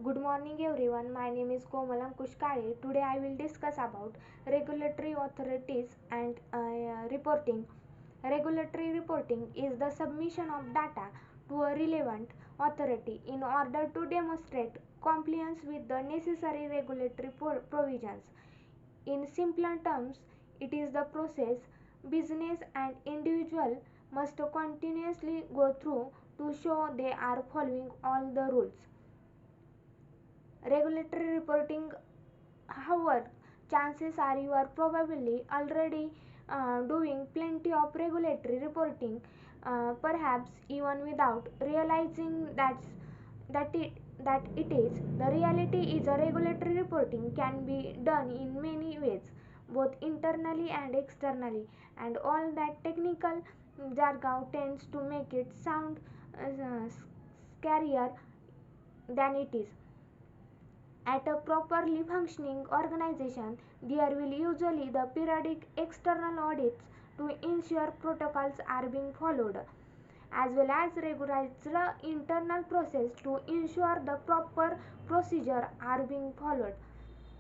Good morning everyone. My name is Komal Ankush Kale. Today I will discuss about regulatory authorities and reporting. Regulatory reporting is the submission of data to a relevant authority in order to demonstrate compliance with the necessary regulatory provisions. In simpler terms, it is the process business and individual must continuously go through to show they are following all the rules. Regulatory reporting, however, chances are you are probably already doing plenty of regulatory reporting, perhaps even without realizing that it is. The reality is a regulatory reporting can be done in many ways, both internally and externally, and all that technical jargon tends to make it sound scarier than it is. At a properly functioning organization, there will usually the periodic external audits to ensure protocols are being followed, as well as regularized internal process to ensure the proper procedure are being followed.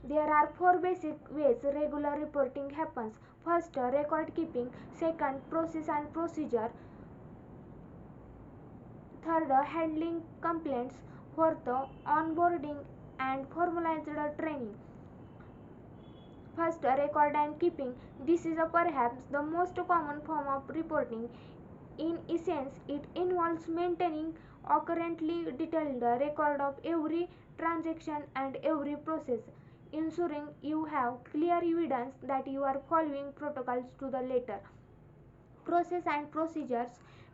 There are four basic ways regular reporting happens. First, record keeping. Second, process and procedure. Third, handling complaints. Fourth, onboarding and formalized training. First, record and keeping. This is perhaps the most common form of reporting. In essence, it involves maintaining accurately detailed record of every transaction and every process, ensuring you have clear evidence that you are following protocols to the letter. Process and procedures,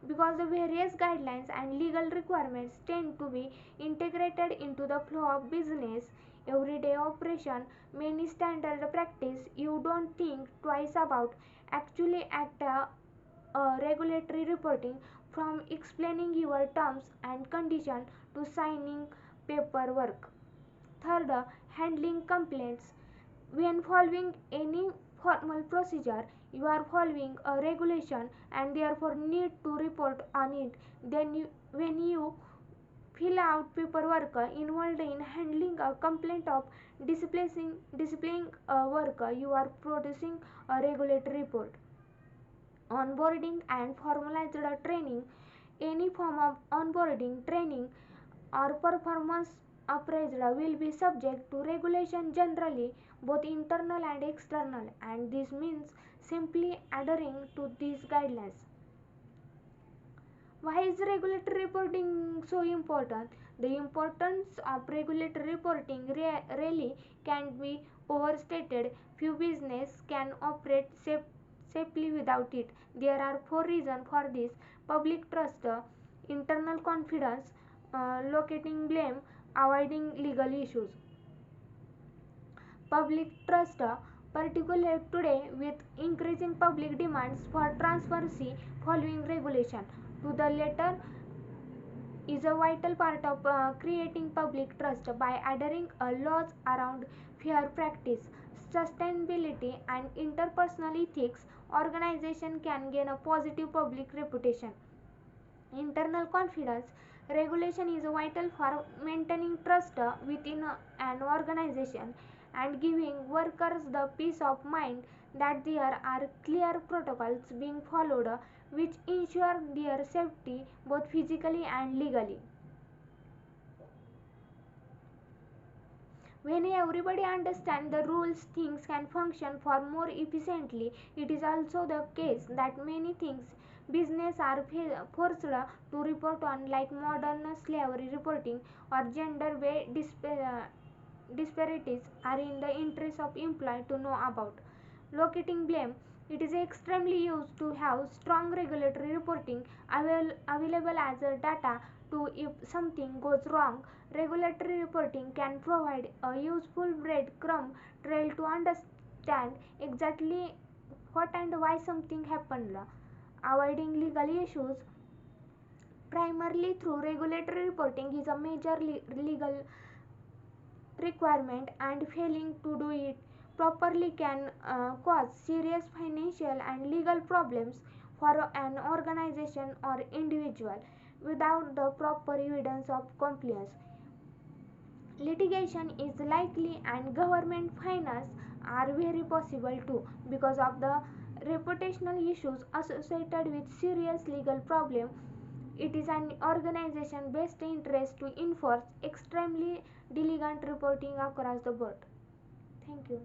because the various guidelines and legal requirements tend to be integrated into the flow of business everyday operation, many standard practice you don't think twice about actually act regulatory reporting, from explaining your terms and conditions to signing paperwork. Third, handling complaints. When following any formal procedure, you are following a regulation and therefore need to report on it. When you fill out paperwork involved in handling a complaint of displaying work, you are producing a regulatory report. Onboarding and formalized training. Any form of onboarding, training, or performance appraisal will be subject to regulation, generally both internal and external, and this means simply adhering to these guidelines. Why is regulatory reporting so important? The importance of regulatory reporting really can't be overstated. Few businesses can operate safely without it. There are four reasons for this: public trust, internal confidence, locating blame, avoiding legal issues. Public trust, particularly today with increasing public demands for transparency following regulation. To the latter is a vital part of creating public trust. By adhering laws around fair practice, sustainability, and interpersonal ethics, organization can gain a positive public reputation. Internal confidence. Regulation is vital for maintaining trust within an organization and giving workers the peace of mind that there are clear protocols being followed which ensure their safety both physically and legally. When everybody understands the rules, things can function far more efficiently. It is also the case that many things business are forced to report on, like modern slavery reporting or disparities, are in the interest of employee to know about. Locating blame. It is extremely used to have strong regulatory reporting available as a data to if something goes wrong. Regulatory reporting can provide a useful breadcrumb trail to understand exactly what and why something happened. Avoiding legal issues primarily through regulatory reporting is a major legal requirement, and failing to do it properly can cause serious financial and legal problems for an organization or individual without the proper evidence of compliance. Litigation is likely and government fines are very possible too because of the reputational issues associated with serious legal problems. It is an organization best interest to enforce extremely diligent reporting across the board. Thank you.